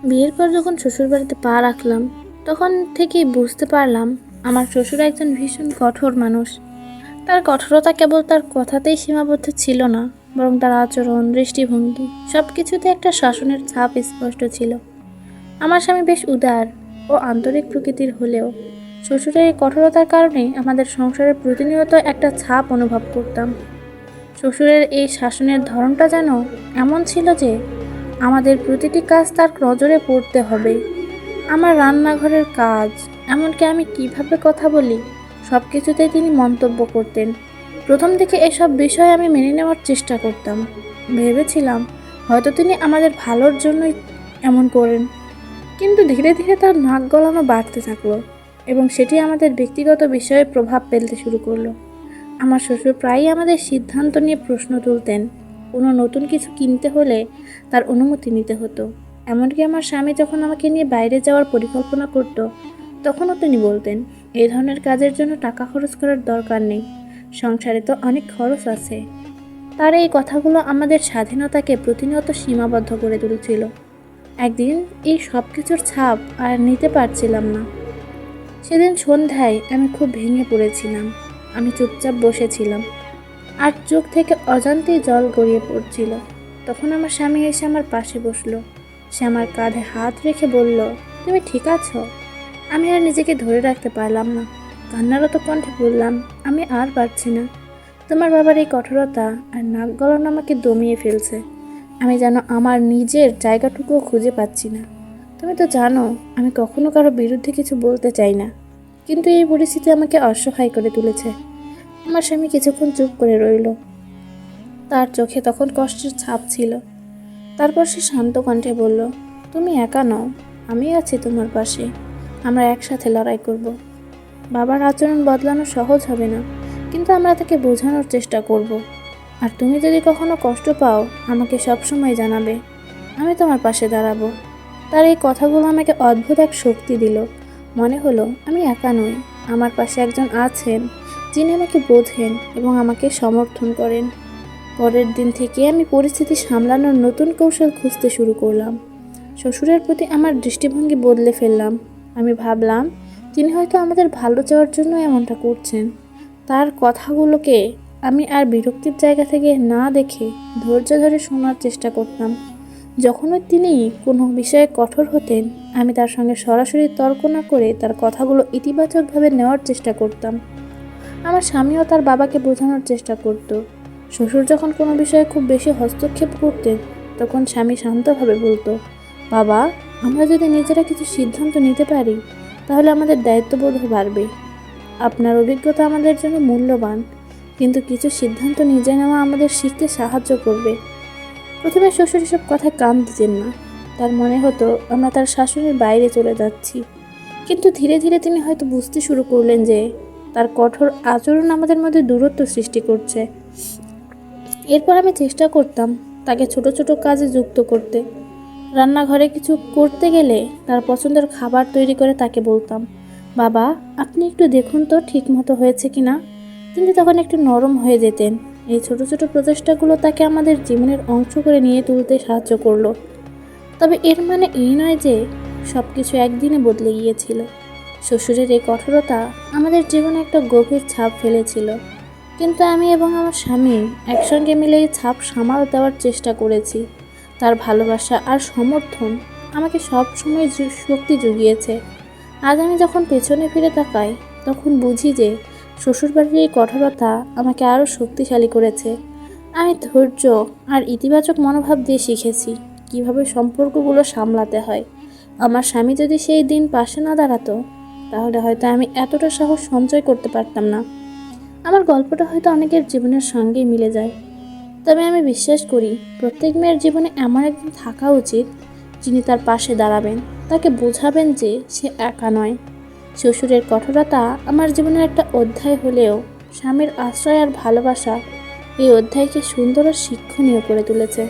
বিয়ের পর যখন শ্বশুরবাড়িতে পা রাখলাম, তখন থেকেই বুঝতে পারলাম আমার শ্বশুর একজন ভীষণ কঠোর মানুষ। তার কঠোরতা কেবল তার কথাতেই সীমাবদ্ধ ছিল না, বরং তার আচরণ, দৃষ্টিভঙ্গি সব কিছুতে একটা শাসনের ছাপ স্পষ্ট ছিল। আমার স্বামী বেশ উদার ও আন্তরিক প্রকৃতির হলেও শ্বশুরের এই কঠোরতার কারণে আমাদের সংসারে প্রতিনিয়ত একটা ছাপ অনুভব করতাম। শ্বশুরের এই শাসনের ধরনটা যেন এমন ছিল যে আমাদের প্রতিটি কাজ তার নজরে পড়তে হবে। আমার রান্নাঘরের কাজ, এমনকি আমি কিভাবে কথা বলি, সব কিছুতেই তিনি মন্তব্য করতেন। প্রথম থেকে এসব বিষয় আমি মেনে নেওয়ার চেষ্টা করতাম। ভেবেছিলাম হয়তো তিনি আমাদের ভালোর জন্যই এমন করেন। কিন্তু ধীরে ধীরে তার নাক গলানো বাড়তে থাকলো এবং সেটি আমাদের ব্যক্তিগত বিষয়ে প্রভাব ফেলতে শুরু করলো। আমার শ্বশুর প্রায়ই আমাদের সিদ্ধান্ত নিয়ে প্রশ্ন তুলতেন। কোনো নতুন কিছু কিনতে হলে তার অনুমতি নিতে হতো। এমনকি আমার স্বামী যখন আমাকে নিয়ে বাইরে যাওয়ার পরিকল্পনা করত, তখনও তিনি বলতেন, এই ধরনের কাজের জন্য টাকা খরচ করার দরকার নেই, সংসারে তো অনেক খরচ আছে। তার এই কথাগুলো আমাদের স্বাধীনতাকে প্রতিনিয়ত সীমাবদ্ধ করে তুলছিল। একদিন এই সব কিছুর ছাপ আর নিতে পারছিলাম না। সেদিন সন্ধ্যায় আমি খুব ভেঙে পড়েছিলাম। আমি চুপচাপ বসেছিলাম, আর চোখ থেকে অজান্তেই জল গড়িয়ে পড়ছিল। তখন আমার স্বামী এসে আমার পাশে বসলো। সে আমার কাঁধে হাত রেখে বলল, তুমি ঠিক আছো? আমি আর নিজেকে ধরে রাখতে পারলাম না। কান্নারত কণ্ঠে বললাম, আমি আর পারছি না। তোমার বাবার এই কঠোরতা আর নাক গলানো আমাকে দমিয়ে ফেলছে। আমি যেন আমার নিজের জায়গাটুকুও খুঁজে পাচ্ছি না। তুমি তো জানো আমি কখনো কারো বিরুদ্ধে কিছু বলতে চাই না, কিন্তু এই পরিস্থিতি আমাকে অসহায় করে তুলেছে। আমার স্বামী কিছুক্ষণ চুপ করে রইল। তার চোখে তখন কষ্টের ছাপ ছিল। তারপর সে শান্ত কণ্ঠে বলল, তুমি একা নও, আমি আছি তোমার পাশে। আমরা একসাথে লড়াই করব। বাবার আচরণ বদলানো সহজ হবে না, কিন্তু আমরা তাকে বোঝানোর চেষ্টা করব। আর তুমি যদি কখনো কষ্ট পাও, আমাকে সবসময় জানাবে। আমি তোমার পাশে দাঁড়াবো। তার এই কথাগুলো আমাকে অদ্ভুত এক শক্তি দিল। মনে হলো আমি একা নই, আমার পাশে একজন আছেন যিনি আমাকে বোঝেন এবং আমাকে সমর্থন করেন। পরের দিন থেকে আমি পরিস্থিতি সামলানোর নতুন কৌশল খুঁজতে শুরু করলাম। শ্বশুরের প্রতি আমার দৃষ্টিভঙ্গি বদলে ফেললাম। আমি ভাবলাম তিনি হয়তো আমাদের ভালো চাওয়ার জন্য এমনটা করছেন। তার কথাগুলোকে আমি আর বিরক্তির জায়গা থেকে না দেখে ধৈর্য ধরে শোনার চেষ্টা করতাম। যখনই তিনি কোনো বিষয়ে কঠোর হতেন, আমি তার সঙ্গে সরাসরি তর্ক না করে তার কথাগুলো ইতিবাচকভাবে নেওয়ার চেষ্টা করতাম। আমার স্বামীও তার বাবাকে বোঝানোর চেষ্টা করত। শ্বশুর যখন কোনো বিষয়ে খুব বেশি হস্তক্ষেপ করতেন, তখন স্বামী শান্তভাবে বলতো, বাবা, আমরা যদি নিজেরা কিছু সিদ্ধান্ত নিতে পারি, তাহলে আমাদের দায়িত্ববোধও বাড়বে। আপনার অভিজ্ঞতা আমাদের জন্য মূল্যবান, কিন্তু কিছু সিদ্ধান্ত নিজে নেওয়া আমাদের শিখতে সাহায্য করবে। প্রথমে শ্বশুর এসব কথায় কান দিতেন না। তার মনে হতো আমরা তার শাসনের বাইরে চলে যাচ্ছি। কিন্তু ধীরে ধীরে তিনি হয়তো বুঝতে শুরু করলেন যে তার কঠোর আচরণ আমাদের মধ্যে দূরত্ব সৃষ্টি করছে। এরপর আমি চেষ্টা করতাম তাকে ছোট ছোট কাজে যুক্ত করতে। রান্নাঘরে কিছু করতে গেলে তার পছন্দের খাবার তৈরি করে তাকে বলতাম, বাবা, আপনি একটু দেখুন তো ঠিক মতো হয়েছে কিনা। তিনি তখন একটু নরম হয়ে যেতেন। এই ছোট ছোট প্রচেষ্টাগুলো তাকে আমাদের জীবনের অংশ করে নিয়ে তুলতে সাহায্য করলো। তবে এর মানে এই নয় যে সব কিছু একদিনে বদলে গিয়েছিল। শ্বশুরের এই কঠোরতা আমাদের জীবনে একটা গভীর ছাপ ফেলেছিল, কিন্তু আমি এবং আমার স্বামী একসঙ্গে মিলে এই ছাপ সামাল দেওয়ার চেষ্টা করেছি। তার ভালোবাসা আর সমর্থন আমাকে সব সময় শক্তি জুগিয়েছে। আজ আমি যখন পেছনে ফিরে তাকাই, তখন বুঝি যে শ্বশুরবাড়ির এই কঠোরতা আমাকে আরও শক্তিশালী করেছে। আমি ধৈর্য আর ইতিবাচক মনোভাব দিয়ে শিখেছি কিভাবে সম্পর্কগুলো সামলাতে হয়। আমার স্বামী যদি সেই দিন পাশে না দাঁড়াতো, তাহলে হয়তো আমি এতটা সাহস সঞ্চয় করতে পারতাম না। আমার গল্পটা হয়তো অনেকের জীবনের সঙ্গেই মিলে যায়। তবে আমি বিশ্বাস করি প্রত্যেক মেয়ের জীবনে এমন একজন থাকা উচিত যিনি তার পাশে দাঁড়াবেন, তাকে বোঝাবেন যে সে একা নয়। শ্বশুরের কঠোরতা আমার জীবনের একটা অধ্যায় হলেও স্বামীর আশ্রয় আর ভালোবাসা এই অধ্যায়কে সুন্দর ও শিক্ষণীয় করে তুলেছে।